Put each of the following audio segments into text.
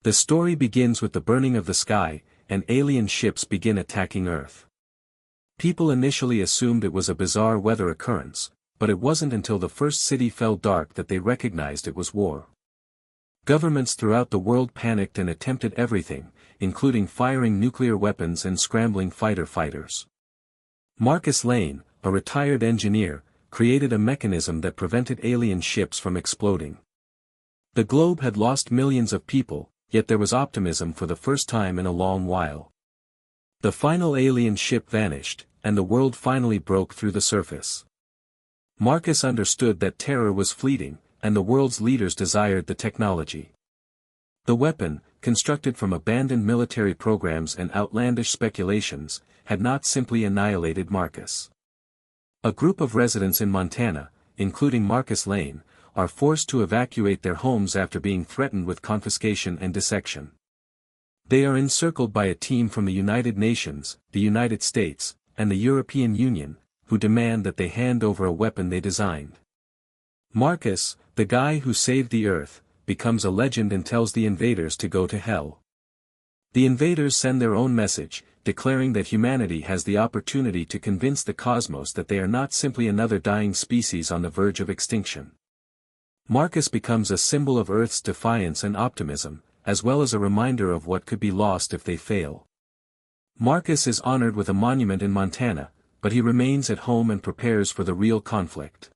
The story begins with the burning of the sky, and alien ships begin attacking Earth. People initially assumed it was a bizarre weather occurrence, but it wasn't until the first city fell dark that they recognized it was war. Governments throughout the world panicked and attempted everything, including firing nuclear weapons and scrambling fighter fighters. Marcus Lane, a retired engineer, created a mechanism that prevented alien ships from exploding. The globe had lost millions of people, yet there was optimism for the first time in a long while. The final alien ship vanished, and the world finally broke through the surface. Marcus understood that terror was fleeting, and the world's leaders desired the technology. The weapon, constructed from abandoned military programs and outlandish speculations, had not simply annihilated Marcus. A group of residents in Montana, including Marcus Lane, are forced to evacuate their homes after being threatened with confiscation and dissection. They are encircled by a team from the United Nations, the United States, and the European Union, who demand that they hand over a weapon they designed. Marcus, the guy who saved the Earth, becomes a legend and tells the invaders to go to hell. The invaders send their own message, declaring that humanity has the opportunity to convince the cosmos that they are not simply another dying species on the verge of extinction. Marcus becomes a symbol of Earth's defiance and optimism, as well as a reminder of what could be lost if they fail. Marcus is honored with a monument in Montana, but he remains at home and prepares for the real conflict.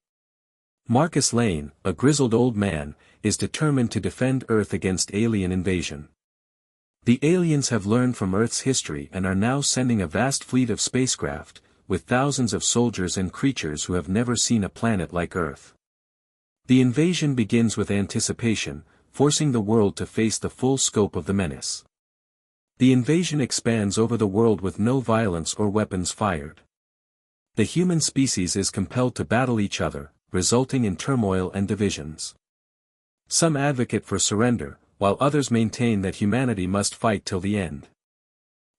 Marcus Lane, a grizzled old man, is determined to defend Earth against alien invasion. The aliens have learned from Earth's history and are now sending a vast fleet of spacecraft, with thousands of soldiers and creatures who have never seen a planet like Earth. The invasion begins with anticipation, forcing the world to face the full scope of the menace. The invasion expands over the world with no violence or weapons fired. The human species is compelled to battle each other, resulting in turmoil and divisions. Some advocate for surrender, while others maintain that humanity must fight till the end.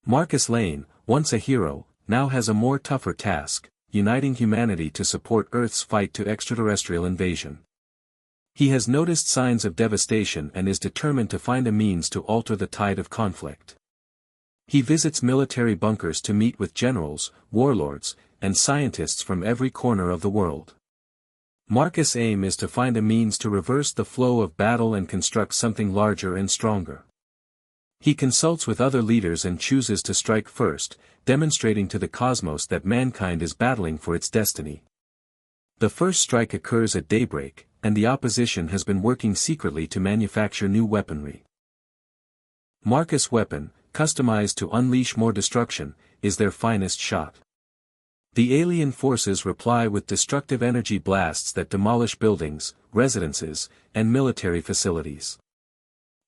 Marcus Lane, once a hero, now has a more tougher task, uniting humanity to support Earth's fight to extraterrestrial invasion. He has noticed signs of devastation and is determined to find a means to alter the tide of conflict. He visits military bunkers to meet with generals, warlords, and scientists from every corner of the world. Marcus' aim is to find a means to reverse the flow of battle and construct something larger and stronger. He consults with other leaders and chooses to strike first, demonstrating to the cosmos that mankind is battling for its destiny. The first strike occurs at daybreak, and the opposition has been working secretly to manufacture new weaponry. Marcus' weapon, customized to unleash more destruction, is their finest shot. The alien forces reply with destructive energy blasts that demolish buildings, residences, and military facilities.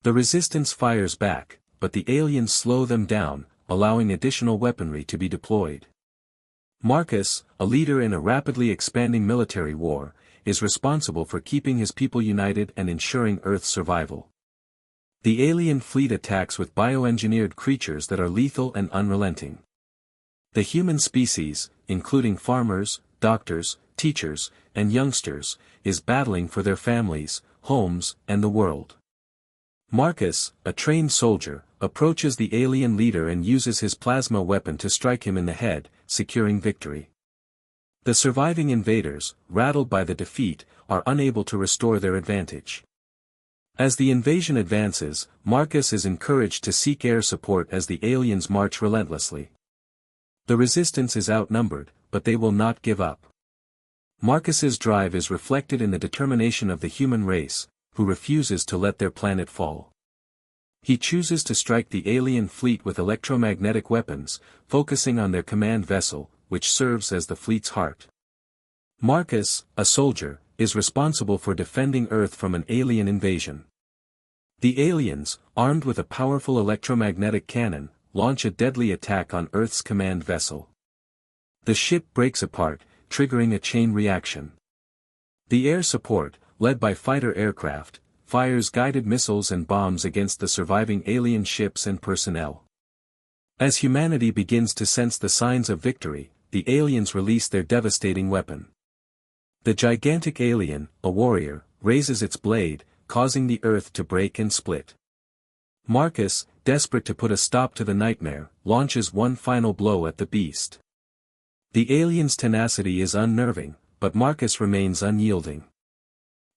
The resistance fires back, but the aliens slow them down, allowing additional weaponry to be deployed. Marcus, a leader in a rapidly expanding military war, is responsible for keeping his people united and ensuring Earth's survival. The alien fleet attacks with bioengineered creatures that are lethal and unrelenting. The human species, including farmers, doctors, teachers, and youngsters, is battling for their families, homes, and the world. Marcus, a trained soldier, approaches the alien leader and uses his plasma weapon to strike him in the head, securing victory. The surviving invaders, rattled by the defeat, are unable to restore their advantage. As the invasion advances, Marcus is encouraged to seek air support as the aliens march relentlessly. The resistance is outnumbered, but they will not give up. Marcus's drive is reflected in the determination of the human race, who refuses to let their planet fall. He chooses to strike the alien fleet with electromagnetic weapons, focusing on their command vessel, which serves as the fleet's heart. Marcus, a soldier, is responsible for defending Earth from an alien invasion. The aliens, armed with a powerful electromagnetic cannon, launch a deadly attack on Earth's command vessel. The ship breaks apart, triggering a chain reaction. The air support, led by fighter aircraft, fires guided missiles and bombs against the surviving alien ships and personnel. As humanity begins to sense the signs of victory, the aliens release their devastating weapon. The gigantic alien, a warrior, raises its blade, causing the Earth to break and split. Marcus, desperate to put a stop to the nightmare, launches one final blow at the beast. The alien's tenacity is unnerving, but Marcus remains unyielding.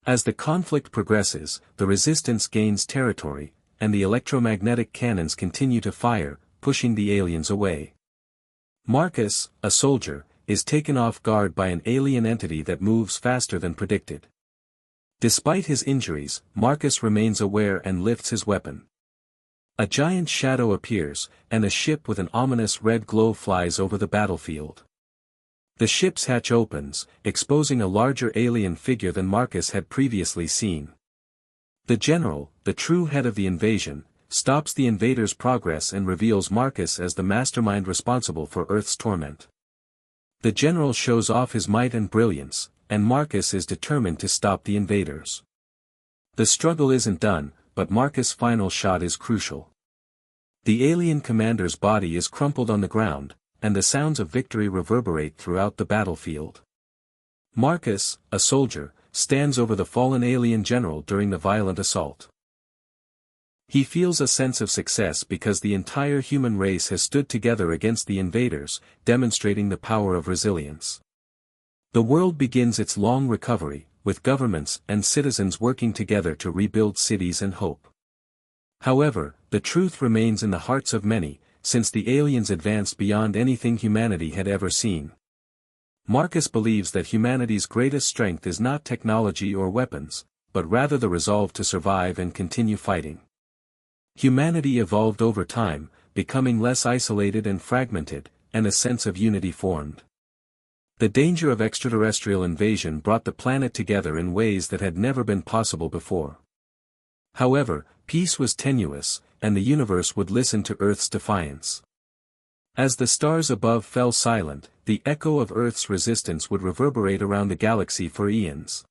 As the conflict progresses, the resistance gains territory, and the electromagnetic cannons continue to fire, pushing the aliens away. Marcus, a soldier, is taken off guard by an alien entity that moves faster than predicted. Despite his injuries, Marcus remains aware and lifts his weapon. A giant shadow appears, and a ship with an ominous red glow flies over the battlefield. The ship's hatch opens, exposing a larger alien figure than Marcus had previously seen. The general, the true head of the invasion, stops the invaders' progress and reveals Marcus as the mastermind responsible for Earth's torment. The general shows off his might and brilliance, and Marcus is determined to stop the invaders. The struggle isn't done, but Marcus' final shot is crucial. The alien commander's body is crumpled on the ground, and the sounds of victory reverberate throughout the battlefield. Marcus, a soldier, stands over the fallen alien general during the violent assault. He feels a sense of success because the entire human race has stood together against the invaders, demonstrating the power of resilience. The world begins its long recovery, with governments and citizens working together to rebuild cities and hope. However, the truth remains in the hearts of many, since the aliens advanced beyond anything humanity had ever seen. Marcus believes that humanity's greatest strength is not technology or weapons, but rather the resolve to survive and continue fighting. Humanity evolved over time, becoming less isolated and fragmented, and a sense of unity formed. The danger of extraterrestrial invasion brought the planet together in ways that had never been possible before. However, peace was tenuous, and the universe would listen to Earth's defiance. As the stars above fell silent, the echo of Earth's resistance would reverberate around the galaxy for eons.